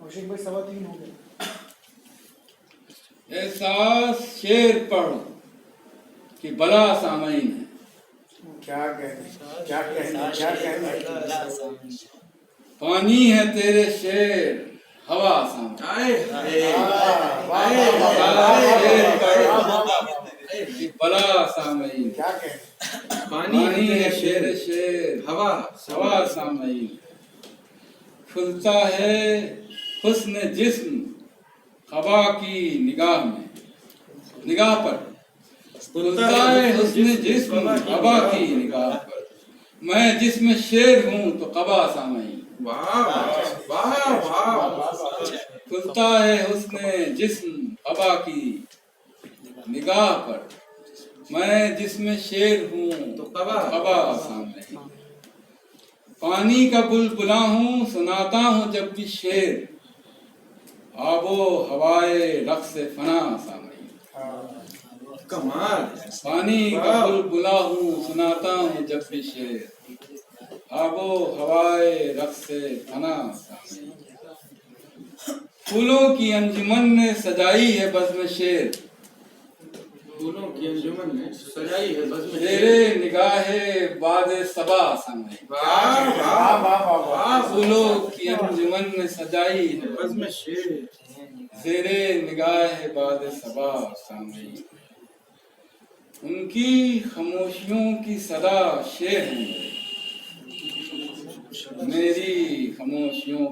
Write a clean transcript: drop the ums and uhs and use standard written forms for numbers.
कौशिक भाई 3:15 हो गए। ऐसा शेर पढ़ कि भला सामईन है। क्या कहने क्या कहने क्या कहने। पानी है तेरे शेर हवा सामईन। शेर पढ़ कि भला सामईन। क्या कहने। पानी है तेरे शेर हवा हवा सामईन। खुलता है हुस्न जिस्म हवा की निगाह में, निगाह पर खुलता है हुस्न जिस्म हवा की निगाह पर। मैं जिसमें शेर हूँ तो कबा सामईन। वाह वाह वाह। खुलता है हुस्न जिस्म हवा की निगाह पर। मैं जिसमें शेर हूँ तो कबा सामईन। पानी का बुलबुला हूँ सुनाता हूँ जब भी शेर आबो हवाए रक्स फना सामईन। कमाल। पानी का बुलबुला हूँ सुनाता हूँ जब भी शेर आबो हवाए रक्स फना सामईन। फूलों की अंजुमन ने सजाई है बज़्म शेर। फूलों की अंजुमन ने सजाई है बज़्म शेर। तेरे निगाहे बाद सबा सामईन। वाह वाह वाह वाह। फूलों की अंजुमन ने सजाई है बज़्म शेर। तेरे निगाह बाद सबा सामईन। उनकी खामोशियों की सदा शेर है मेरी खामोशियों